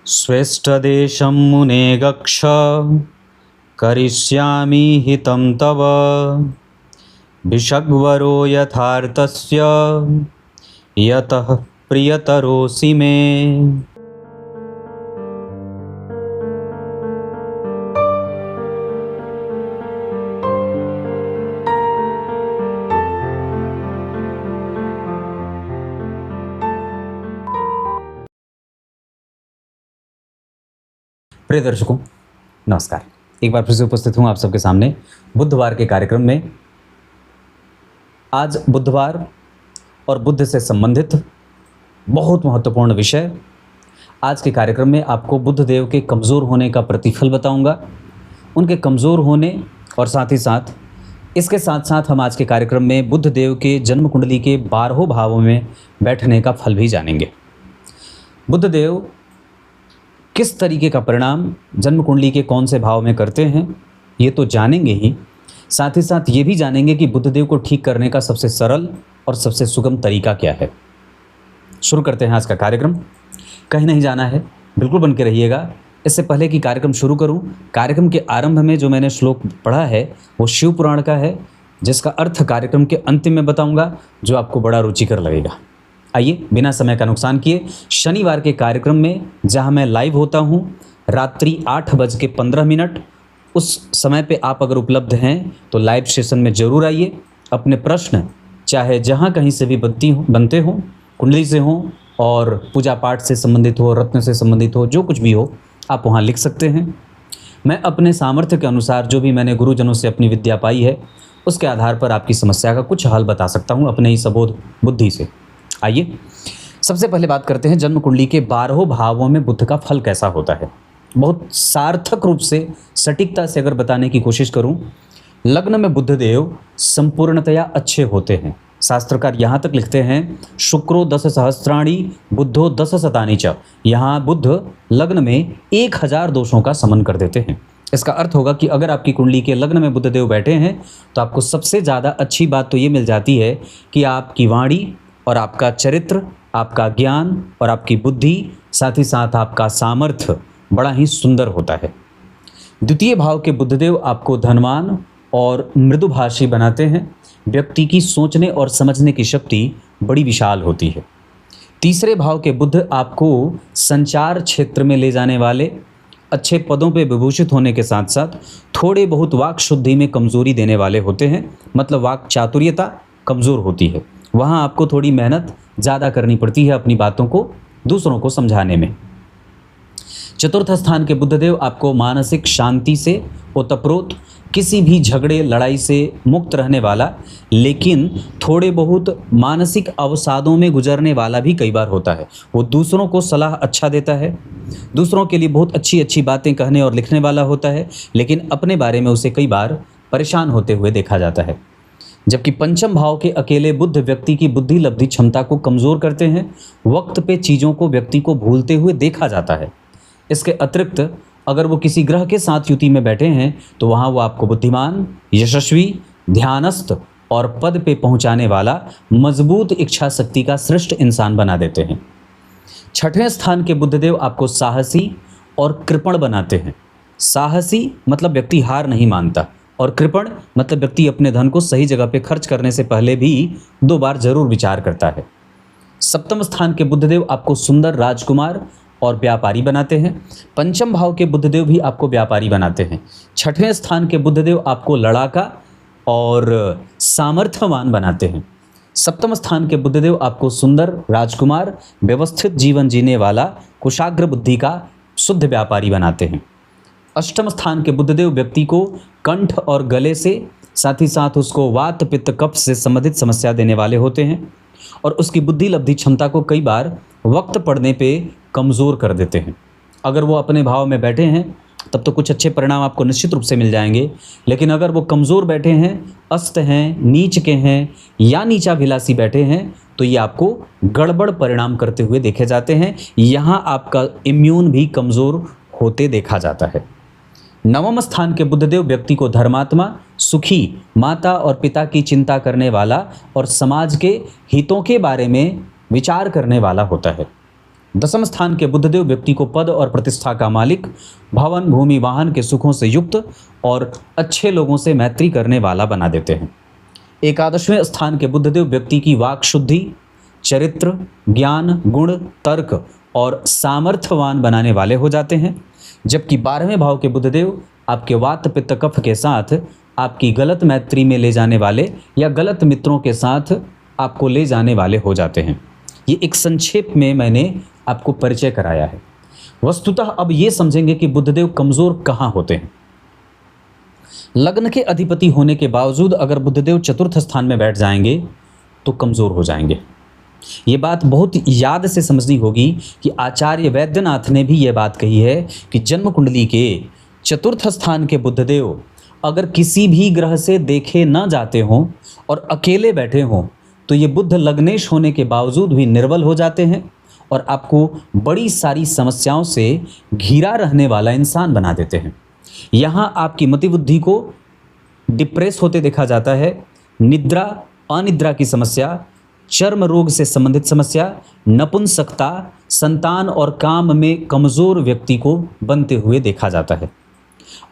स्वेष्टदेशं मुने गच्छ करिष्यामि हितं तव भिषग्वरो यथार्थस्य यतः प्रियतरोऽसि मे। प्रिय दर्शकों नमस्कार। एक बार फिर से उपस्थित हूँ आप सबके सामने बुधवार के कार्यक्रम में। आज बुधवार और बुध से संबंधित बहुत महत्वपूर्ण विषय। आज के कार्यक्रम में आपको बुध देव के कमज़ोर होने का प्रतिफल बताऊंगा, उनके कमज़ोर होने और साथ ही साथ इसके साथ साथ हम आज के कार्यक्रम में बुध देव के जन्म कुंडली के 12 भावों में बैठने का फल भी जानेंगे। बुध देव किस तरीके का परिणाम जन्म कुंडली के कौन से भाव में करते हैं ये तो जानेंगे ही, साथ ही साथ ये भी जानेंगे कि बुध देव को ठीक करने का सबसे सरल और सबसे सुगम तरीका क्या है। शुरू करते हैं आज का कार्यक्रम। कहीं नहीं जाना है, बिल्कुल बन के रहिएगा। इससे पहले कि कार्यक्रम शुरू करूं, कार्यक्रम के आरंभ में जो मैंने श्लोक पढ़ा है वो शिव पुराण का है, जिसका अर्थ कार्यक्रम के अंतिम में बताऊंगा, जो आपको बड़ा रुचिकर लगेगा। आइए बिना समय का नुकसान किए शनिवार के कार्यक्रम में, जहां मैं लाइव होता हूं रात्रि 8:15, उस समय पे आप अगर उपलब्ध हैं तो लाइव सेशन में ज़रूर आइए। अपने प्रश्न चाहे जहां कहीं से भी बनते हों, कुंडली से हों और पूजा पाठ से संबंधित हो, रत्न से संबंधित हो, जो कुछ भी हो आप वहां लिख सकते हैं। मैं अपने सामर्थ्य के अनुसार जो भी मैंने गुरुजनों से अपनी विद्या पाई है उसके आधार पर आपकी समस्या का कुछ हल बता सकता हूँ अपने ही सबोध बुद्धि से। आइए सबसे पहले बात करते हैं जन्म कुंडली के 12 भावों में बुध का फल कैसा होता है। बहुत सार्थक रूप से सटीकता से अगर बताने की कोशिश करूं, लग्न में बुध देव संपूर्णतया अच्छे होते हैं। शास्त्रकार यहाँ तक लिखते हैं शुक्रो 10 सहस्त्राणी बुद्धो 10 शतानि च। यहाँ बुध लग्न में 1000 दोषों का समन कर देते हैं। इसका अर्थ होगा कि अगर आपकी कुंडली के लग्न में बुध देव बैठे हैं तो आपको सबसे ज़्यादा अच्छी बात तो ये मिल जाती है कि आपकी वाणी और आपका चरित्र, आपका ज्ञान और आपकी बुद्धि, साथ ही साथ आपका सामर्थ्य बड़ा ही सुंदर होता है। द्वितीय भाव के बुधदेव आपको धनवान और मृदुभाषी बनाते हैं। व्यक्ति की सोचने और समझने की शक्ति बड़ी विशाल होती है। तीसरे भाव के बुध आपको संचार क्षेत्र में ले जाने वाले, अच्छे पदों पे विभूषित होने के साथ साथ थोड़े बहुत वाक शुद्धि में कमजोरी देने वाले होते हैं। मतलब वाक चातुर्यता कमज़ोर होती है, वहाँ आपको थोड़ी मेहनत ज़्यादा करनी पड़ती है अपनी बातों को दूसरों को समझाने में। चतुर्थ स्थान के बुधदेव आपको मानसिक शांति से ओतप्रोत, किसी भी झगड़े लड़ाई से मुक्त रहने वाला, लेकिन थोड़े बहुत मानसिक अवसादों में गुजरने वाला भी कई बार होता है। वो दूसरों को सलाह अच्छा देता है, दूसरों के लिए बहुत अच्छी अच्छी बातें कहने और लिखने वाला होता है, लेकिन अपने बारे में उसे कई बार परेशान होते हुए देखा जाता है। जबकि पंचम भाव के अकेले बुध व्यक्ति की बुद्धि लब्धि क्षमता को कमज़ोर करते हैं। वक्त पे चीज़ों को व्यक्ति को भूलते हुए देखा जाता है। इसके अतिरिक्त अगर वो किसी ग्रह के साथ युति में बैठे हैं तो वहाँ वो आपको बुद्धिमान, यशस्वी, ध्यानस्थ और पद पे पहुँचाने वाला मजबूत इच्छा शक्ति का श्रेष्ठ इंसान बना देते हैं। छठवें स्थान के बुधदेव आपको साहसी और कृपण बनाते हैं। साहसी मतलब व्यक्ति हार नहीं मानता, और कृपण मतलब व्यक्ति अपने धन को सही जगह पे खर्च करने से पहले भी 2 बार जरूर विचार करता है। सप्तम स्थान के बुधदेव आपको सुंदर राजकुमार और व्यापारी बनाते हैं। पंचम भाव के बुधदेव भी आपको व्यापारी बनाते हैं। छठवें स्थान के बुधदेव आपको लड़ाका और सामर्थ्यवान बनाते हैं। सप्तम स्थान के बुधदेव आपको सुंदर राजकुमार, व्यवस्थित जीवन जीने वाला, कुशाग्र बुद्धि का शुद्ध व्यापारी बनाते हैं। अष्टम स्थान के बुधदेव व्यक्ति को कंठ और गले से, साथ ही साथ उसको वात पित्त कफ से संबंधित समस्या देने वाले होते हैं, और उसकी बुद्धि लब्धि क्षमता को कई बार वक्त पड़ने पे कमज़ोर कर देते हैं। अगर वो अपने भाव में बैठे हैं तब तो कुछ अच्छे परिणाम आपको निश्चित रूप से मिल जाएंगे, लेकिन अगर वो कमज़ोर बैठे हैं, अस्त हैं, नीच के हैं या नीचाभिलाषी बैठे हैं तो ये आपको गड़बड़ परिणाम करते हुए देखे जाते हैं। यहाँ आपका इम्यून भी कमज़ोर होते देखा जाता है। नवम स्थान के बुधदेव व्यक्ति को धर्मात्मा, सुखी, माता और पिता की चिंता करने वाला और समाज के हितों के बारे में विचार करने वाला होता है। दसम स्थान के बुद्धदेव व्यक्ति को पद और प्रतिष्ठा का मालिक, भवन भूमि वाहन के सुखों से युक्त और अच्छे लोगों से मैत्री करने वाला बना देते हैं। एकादशवें स्थान के बुद्धदेव व्यक्ति की वाक शुद्धि, चरित्र, ज्ञान, गुण, तर्क और सामर्थ्यवान बनाने वाले हो जाते हैं। जबकि 12वें भाव के बुद्धदेव आपके वात पित्त कफ के साथ आपकी गलत मैत्री में ले जाने वाले या गलत मित्रों के साथ आपको ले जाने वाले हो जाते हैं। ये एक संक्षेप में मैंने आपको परिचय कराया है। वस्तुतः अब ये समझेंगे कि बुद्धदेव कमज़ोर कहाँ होते हैं। लग्न के अधिपति होने के बावजूद अगर बुद्धदेव चतुर्थ स्थान में बैठ जाएंगे तो कमज़ोर हो जाएंगे। ये बात बहुत याद से समझनी होगी कि आचार्य वैद्यनाथ ने भी ये बात कही है कि जन्म कुंडली के चतुर्थ स्थान के बुद्धदेव अगर किसी भी ग्रह से देखे न जाते हों और अकेले बैठे हों तो ये बुध लग्नेश होने के बावजूद भी निर्बल हो जाते हैं और आपको बड़ी सारी समस्याओं से घिरा रहने वाला इंसान बना देते हैं। यहाँ आपकी मति बुद्धि को डिप्रेस होते देखा जाता है। निद्रा अनिद्रा की समस्या, चर्म रोग से संबंधित समस्या, नपुंसकता, संतान और काम में कमज़ोर व्यक्ति को बनते हुए देखा जाता है।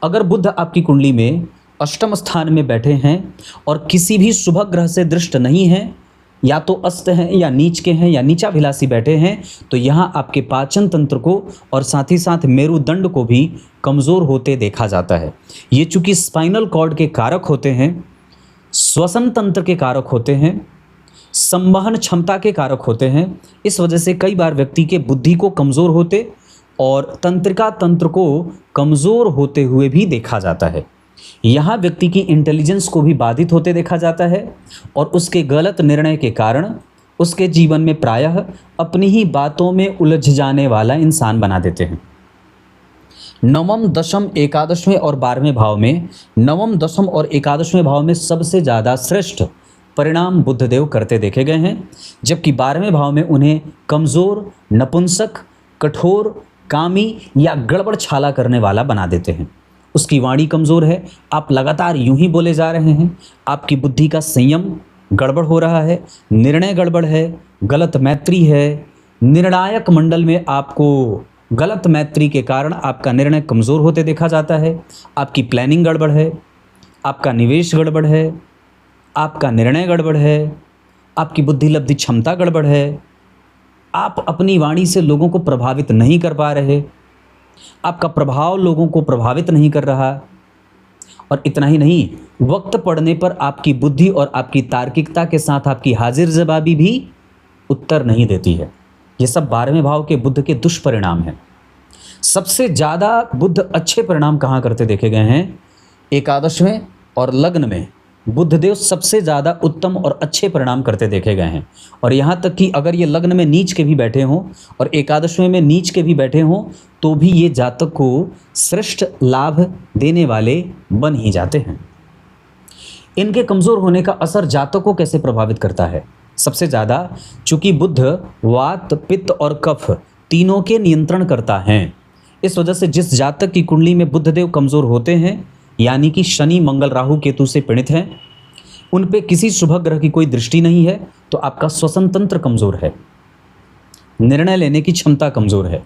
अगर बुध आपकी कुंडली में अष्टम स्थान में बैठे हैं और किसी भी शुभ ग्रह से दृष्ट नहीं हैं, या तो अस्त हैं या नीच के हैं या नीचाभिलाषी बैठे हैं, तो यहाँ आपके पाचन तंत्र को और साथ ही साथ मेरुदंड को भी कमज़ोर होते देखा जाता है। ये चूँकि स्पाइनल कॉर्ड के कारक होते हैं, श्वसन तंत्र के कारक होते हैं, संवहन क्षमता के कारक होते हैं, इस वजह से कई बार व्यक्ति के बुद्धि को कमज़ोर होते और तंत्रिका तंत्र को कमज़ोर होते हुए भी देखा जाता है। यहाँ व्यक्ति की इंटेलिजेंस को भी बाधित होते देखा जाता है और उसके गलत निर्णय के कारण उसके जीवन में प्रायः अपनी ही बातों में उलझ जाने वाला इंसान बना देते हैं। नवम, दशम, एकादशवें और 12वें भाव में, नवम, दशम और एकादशवें भाव में सबसे ज़्यादा श्रेष्ठ परिणाम बुद्धदेव करते देखे गए हैं, जबकि 12वें भाव में उन्हें कमज़ोर, नपुंसक, कठोर, कामी या गड़बड़ छाला करने वाला बना देते हैं। उसकी वाणी कमज़ोर है, आप लगातार यूं ही बोले जा रहे हैं, आपकी बुद्धि का संयम गड़बड़ हो रहा है, निर्णय गड़बड़ है, गलत मैत्री है, निर्णायक मंडल में आपको गलत मैत्री के कारण आपका निर्णय कमज़ोर होते देखा जाता है, आपकी प्लानिंग गड़बड़ है, आपका निवेश गड़बड़ है, आपका निर्णय गड़बड़ है, आपकी बुद्धि लब्धि क्षमता गड़बड़ है, आप अपनी वाणी से लोगों को प्रभावित नहीं कर पा रहे, आपका प्रभाव लोगों को प्रभावित नहीं कर रहा, और इतना ही नहीं, वक्त पड़ने पर आपकी बुद्धि और आपकी तार्किकता के साथ आपकी हाजिर जवाबी भी उत्तर नहीं देती है। ये सब 12वें भाव के बुध के दुष्परिणाम हैं। सबसे ज़्यादा बुध अच्छे परिणाम कहाँ करते देखे गए हैं? एकादशवें और लग्न में बुद्धदेव सबसे ज़्यादा उत्तम और अच्छे परिणाम करते देखे गए हैं। और यहाँ तक कि अगर ये लग्न में नीच के भी बैठे हों और एकादशवें में नीच के भी बैठे हों तो भी ये जातक को श्रेष्ठ लाभ देने वाले बन ही जाते हैं। इनके कमज़ोर होने का असर जातक को कैसे प्रभावित करता है? सबसे ज़्यादा चूँकि बुध वात, पित्त और कफ तीनों के नियंत्रण करता है, इस वजह से जिस जातक की कुंडली में बुद्धदेव कमज़ोर होते हैं, यानी कि शनि, मंगल, राहु, केतु से पीड़ित हैं, उन पे किसी शुभ ग्रह की कोई दृष्टि नहीं है, तो आपका श्वसन तंत्र कमज़ोर है, निर्णय लेने की क्षमता कमज़ोर है,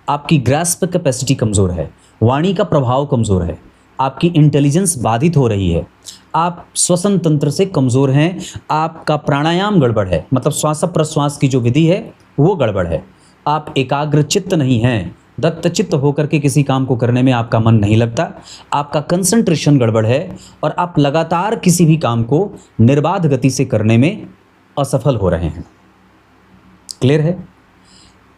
आपकी ग्रास्प कैपेसिटी कमज़ोर है, वाणी का प्रभाव कमज़ोर है, आपकी इंटेलिजेंस बाधित हो रही है, आप श्वसन तंत्र से कमज़ोर हैं, आपका प्राणायाम गड़बड़ है, मतलब श्वास प्रश्वास की जो विधि है वो गड़बड़ है, आप एकाग्र चित्त नहीं हैं, दत्तचित्त होकर के किसी काम को करने में आपका मन नहीं लगता, आपका कंसंट्रेशन गड़बड़ है और आप लगातार किसी भी काम को निर्बाध गति से करने में असफल हो रहे हैं। क्लियर है?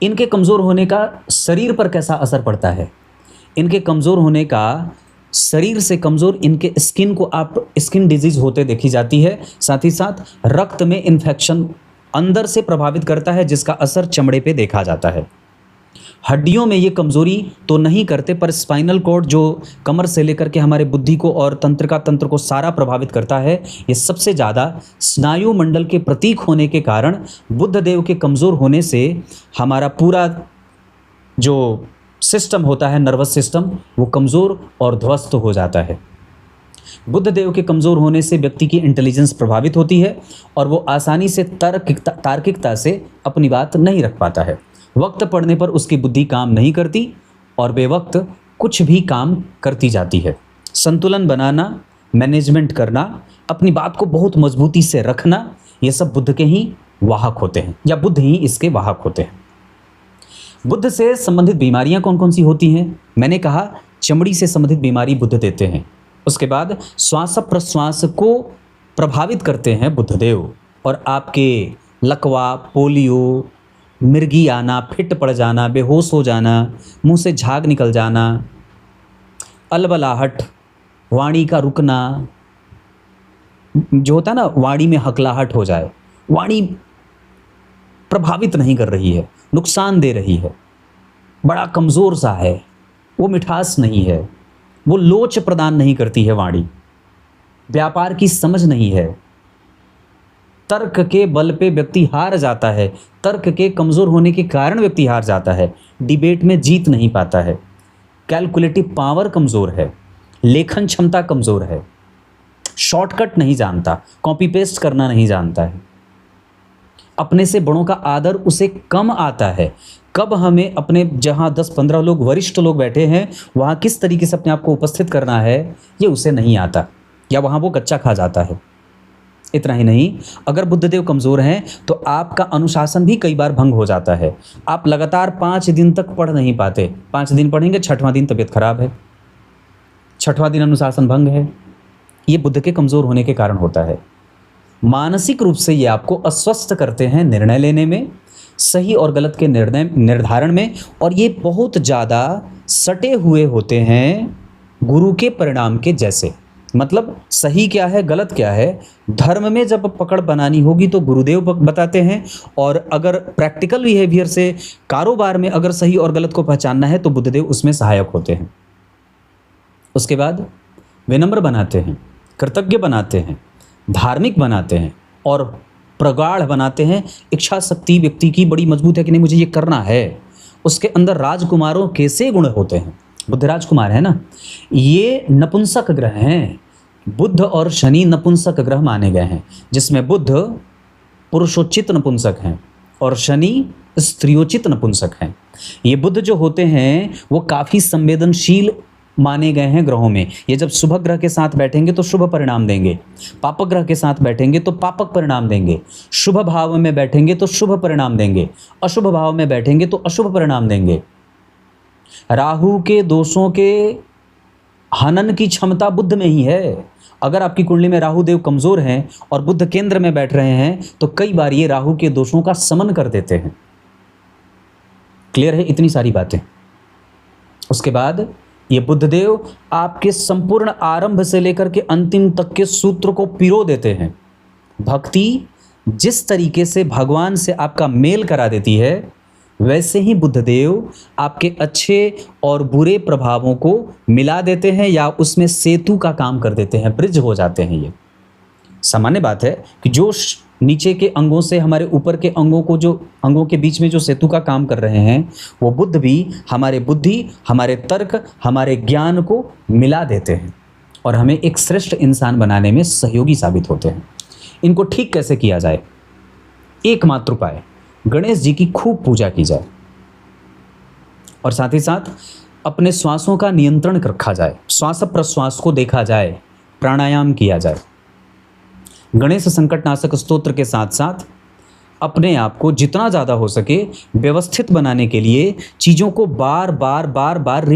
इनके कमज़ोर होने का शरीर पर कैसा असर पड़ता है? इनके कमज़ोर होने का शरीर से कमज़ोर इनके स्किन को आप स्किन डिजीज़ होते देखी जाती है, साथ ही साथ रक्त में इन्फेक्शन अंदर से प्रभावित करता है, जिसका असर चमड़े पे देखा जाता है। हड्डियों में ये कमज़ोरी तो नहीं करते, पर स्पाइनल कॉर्ड जो कमर से लेकर के हमारे बुद्धि को और तंत्रिका तंत्र को सारा प्रभावित करता है, ये सबसे ज़्यादा स्नायु मंडल के प्रतीक होने के कारण बुध देव के कमज़ोर होने से हमारा पूरा जो सिस्टम होता है, नर्वस सिस्टम, वो कमज़ोर और ध्वस्त हो जाता है। बुध देव के कमज़ोर होने से व्यक्ति की इंटेलिजेंस प्रभावित होती है और वो आसानी से तार्किकता से अपनी बात नहीं रख पाता है। वक्त पड़ने पर उसकी बुद्धि काम नहीं करती और बेवक्त कुछ भी काम करती जाती है। संतुलन बनाना, मैनेजमेंट करना, अपनी बात को बहुत मजबूती से रखना, ये सब बुद्ध के ही वाहक होते हैं या बुद्ध ही इसके वाहक होते हैं। बुद्ध से संबंधित बीमारियां कौन कौन सी होती हैं? मैंने कहा चमड़ी से संबंधित बीमारी बुद्ध देते हैं। उसके बाद श्वास प्रश्वास को प्रभावित करते हैं बुद्धदेव, और आपके लकवा, पोलियो, मिर्गी आना, फिट पड़ जाना, बेहोश हो जाना, मुंह से झाग निकल जाना, अलबलाहट, वाणी का रुकना, जो होता है ना वाणी में हकलाहट हो जाए, वाणी प्रभावित नहीं कर रही है, नुकसान दे रही है, बड़ा कमज़ोर सा है, वो मिठास नहीं है, वो लोच प्रदान नहीं करती है वाणी, व्यापार की समझ नहीं है, तर्क के बल पे व्यक्ति हार जाता है, तर्क के कमज़ोर होने के कारण व्यक्ति हार जाता है, डिबेट में जीत नहीं पाता है, कैलकुलेटिव पावर कमज़ोर है, लेखन क्षमता कमज़ोर है, शॉर्टकट नहीं जानता, कॉपी पेस्ट करना नहीं जानता है, अपने से बड़ों का आदर उसे कम आता है। कब हमें अपने जहाँ 10-15 लोग वरिष्ठ लोग बैठे हैं वहाँ किस तरीके से अपने आप को उपस्थित करना है ये उसे नहीं आता, या वहाँ वो कच्चा खा जाता है। इतना ही नहीं, अगर बुद्धदेव कमज़ोर हैं तो आपका अनुशासन भी कई बार भंग हो जाता है। आप लगातार 5 दिन तक पढ़ नहीं पाते, 5 दिन पढ़ेंगे, 6वां दिन तबीयत खराब है, 6वां दिन अनुशासन भंग है। ये बुद्ध के कमज़ोर होने के कारण होता है। मानसिक रूप से ये आपको अस्वस्थ करते हैं निर्णय लेने में, सही और गलत के निर्णय निर्धारण में, और ये बहुत ज़्यादा सटे हुए होते हैं गुरु के परिणाम के जैसे। मतलब सही क्या है, गलत क्या है, धर्म में जब पकड़ बनानी होगी तो गुरुदेव बताते हैं, और अगर प्रैक्टिकल बिहेवियर से कारोबार में अगर सही और गलत को पहचानना है तो बुद्धदेव उसमें सहायक होते हैं। उसके बाद विनम्र बनाते हैं, कृतज्ञ बनाते हैं, धार्मिक बनाते हैं और प्रगाढ़ बनाते हैं। इच्छा शक्ति व्यक्ति की बड़ी मजबूत है कि नहीं मुझे ये करना है। उसके अंदर राजकुमारों के से गुण होते हैं। बुद्ध राजकुमार है ना, ये नपुंसक ग्रह हैं। बुद्ध और शनि नपुंसक ग्रह माने गए हैं, जिसमें बुद्ध पुरुषोचित नपुंसक हैं और शनि स्त्रियोचित नपुंसक हैं। ये बुद्ध जो होते हैं वो काफ़ी संवेदनशील माने गए हैं ग्रहों में। ये जब शुभ ग्रह के साथ बैठेंगे तो शुभ परिणाम देंगे, पापक ग्रह के साथ बैठेंगे तो पापक परिणाम देंगे, शुभ भाव में बैठेंगे तो शुभ परिणाम देंगे, अशुभ भाव में बैठेंगे तो अशुभ परिणाम देंगे। राहु के दोषों के हनन की क्षमता बुद्ध में ही है। अगर आपकी कुंडली में राहु देव कमज़ोर हैं और बुद्ध केंद्र में बैठ रहे हैं तो कई बार ये राहु के दोषों का समन कर देते हैं। क्लियर है इतनी सारी बातें। उसके बाद ये बुद्धदेव आपके संपूर्ण आरंभ से लेकर के अंतिम तक के सूत्र को पिरो देते हैं। भक्ति जिस तरीके से भगवान से आपका मेल करा देती है, वैसे ही बुद्धदेव आपके अच्छे और बुरे प्रभावों को मिला देते हैं या उसमें सेतु का काम कर देते हैं, ब्रिज हो जाते हैं। ये सामान्य बात है कि जो नीचे के अंगों से हमारे ऊपर के अंगों को, जो अंगों के बीच में जो सेतु का काम कर रहे हैं, वो बुद्ध भी हमारे बुद्धि, हमारे तर्क, हमारे ज्ञान को मिला देते हैं और हमें एक श्रेष्ठ इंसान बनाने में सहयोगी साबित होते हैं। इनको ठीक कैसे किया जाए? एकमात्र उपाय, गणेश जी की खूब पूजा की जाए और साथ ही साथ अपने श्वासों का नियंत्रण रखा जाए, श्वास प्रश्वास को देखा जाए, प्राणायाम किया जाए। गणेश संकटनाशक स्तोत्र के साथ साथ अपने आप को जितना ज़्यादा हो सके व्यवस्थित बनाने के लिए चीज़ों को बार बार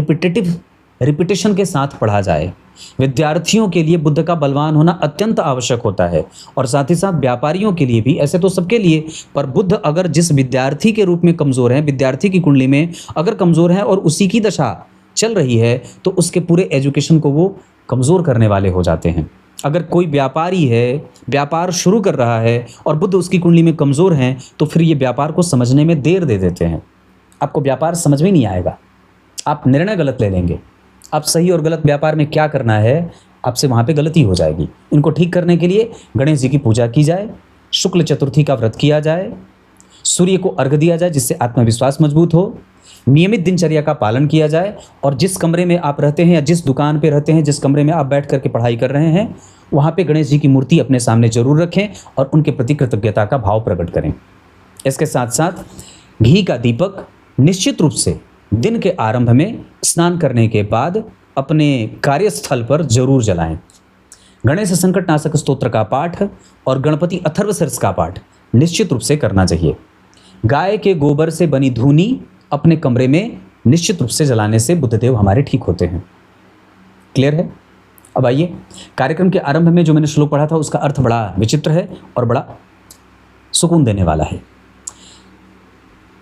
रिपीटेशन के साथ पढ़ा जाए। विद्यार्थियों के लिए बुद्ध का बलवान होना अत्यंत आवश्यक होता है और साथ ही साथ व्यापारियों के लिए भी, ऐसे तो सबके लिए, पर बुद्ध अगर जिस विद्यार्थी के रूप में कमज़ोर हैं, विद्यार्थी की कुंडली में अगर कमज़ोर है और उसी की दशा चल रही है तो उसके पूरे एजुकेशन को वो कमज़ोर करने वाले हो जाते हैं। अगर कोई व्यापारी है, व्यापार शुरू कर रहा है और बुद्ध उसकी कुंडली में कमज़ोर हैं तो फिर ये व्यापार को समझने में देर दे देते हैं। आपको व्यापार समझ में नहीं आएगा, आप निर्णय गलत ले लेंगे। आप सही और गलत व्यापार में क्या करना है, आपसे वहाँ पे गलती हो जाएगी। इनको ठीक करने के लिए गणेश जी की पूजा की जाए, शुक्ल चतुर्थी का व्रत किया जाए, सूर्य को अर्घ दिया जाए जिससे आत्मविश्वास मजबूत हो, नियमित दिनचर्या का पालन किया जाए और जिस कमरे में आप रहते हैं या जिस दुकान पे रहते हैं, जिस कमरे में आप बैठ करके पढ़ाई कर रहे हैं, वहाँ पे गणेश जी की मूर्ति अपने सामने जरूर रखें और उनके प्रति कृतज्ञता का भाव प्रकट करें। इसके साथ साथ घी का दीपक निश्चित रूप से दिन के आरंभ में स्नान करने के बाद अपने कार्यस्थल पर जरूर जलाएं। गणेश संकटनाशक स्तोत्र का पाठ और गणपति अथर्वशीर्ष का पाठ निश्चित रूप से करना चाहिए। गाय के गोबर से बनी धूनी अपने कमरे में निश्चित रूप से जलाने से बुद्धदेव हमारे ठीक होते हैं। क्लियर है? अब आइए, कार्यक्रम के आरंभ में जो मैंने श्लोक पढ़ा था उसका अर्थ बड़ा विचित्र है और बड़ा सुकून देने वाला है।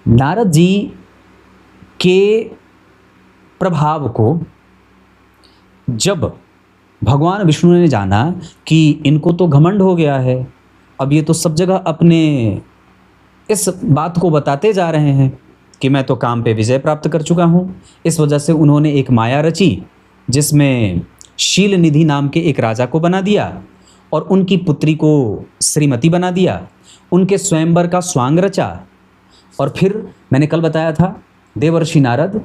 नारद जी के प्रभाव को जब भगवान विष्णु ने जाना कि इनको तो घमंड हो गया है, अब ये तो सब जगह अपने इस बात को बताते जा रहे हैं कि मैं तो काम पे विजय प्राप्त कर चुका हूँ, इस वजह से उन्होंने एक माया रची जिसमें शील निधि नाम के एक राजा को बना दिया और उनकी पुत्री को श्रीमती बना दिया, उनके स्वयंवर का स्वांग रचा। और फिर मैंने कल बताया था, देवर्षि नारद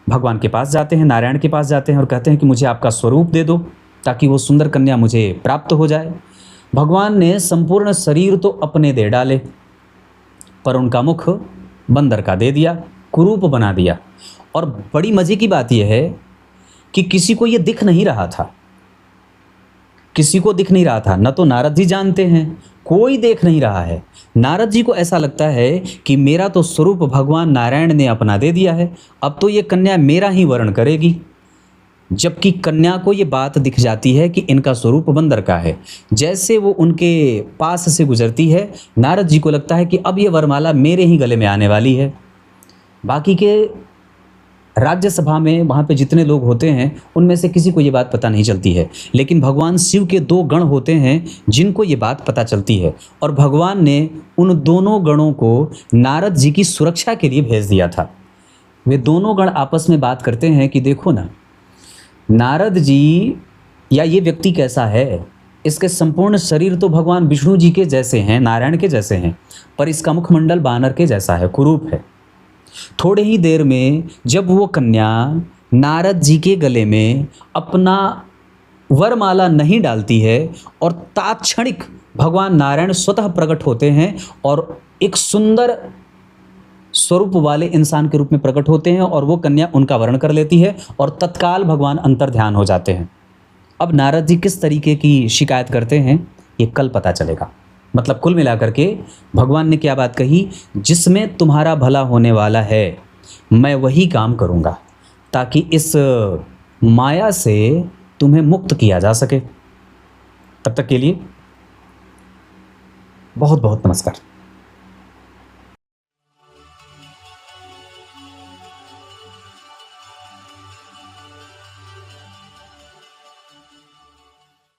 भगवान के पास जाते हैं, नारायण के पास जाते हैं और कहते हैं कि मुझे आपका स्वरूप दे दो ताकि वो सुंदर कन्या मुझे प्राप्त हो जाए। भगवान ने संपूर्ण शरीर तो अपने दे डाले पर उनका मुख बंदर का दे दिया, कुरूप बना दिया। और बड़ी मजे की बात यह है कि किसी को ये दिख नहीं रहा था, किसी को दिख नहीं रहा था, न तो नारद जी जानते हैं, कोई देख नहीं रहा है। नारद जी को ऐसा लगता है कि मेरा तो स्वरूप भगवान नारायण ने अपना दे दिया है, अब तो ये कन्या मेरा ही वर्ण करेगी। जबकि कन्या को ये बात दिख जाती है कि इनका स्वरूप बंदर का है। जैसे वो उनके पास से गुजरती है, नारद जी को लगता है कि अब ये वरमाला मेरे ही गले में आने वाली है। बाकी के राज्यसभा में वहाँ पे जितने लोग होते हैं उनमें से किसी को ये बात पता नहीं चलती है, लेकिन भगवान शिव के 2 गण होते हैं जिनको ये बात पता चलती है और भगवान ने उन दोनों गणों को नारद जी की सुरक्षा के लिए भेज दिया था। वे दोनों गण आपस में बात करते हैं कि देखो ना, नारद जी या ये व्यक्ति कैसा है, इसके संपूर्ण शरीर तो भगवान विष्णु जी के जैसे हैं, नारायण के जैसे हैं, पर इसका मुखमंडल बानर के जैसा है, कुरूप है। थोड़े ही देर में जब वो कन्या नारद जी के गले में अपना वरमाला नहीं डालती है और तात्क्षणिक भगवान नारायण स्वतः प्रकट होते हैं और एक सुंदर स्वरूप वाले इंसान के रूप में प्रकट होते हैं और वो कन्या उनका वर्ण कर लेती है और तत्काल भगवान अंतर्ध्यान हो जाते हैं। अब नारद जी किस तरीके की शिकायत करते हैं ये कल पता चलेगा। मतलब कुल मिलाकर के भगवान ने क्या बात कही, जिसमें तुम्हारा भला होने वाला है मैं वही काम करूँगा ताकि इस माया से तुम्हें मुक्त किया जा सके। तब तक के लिए बहुत बहुत नमस्कार।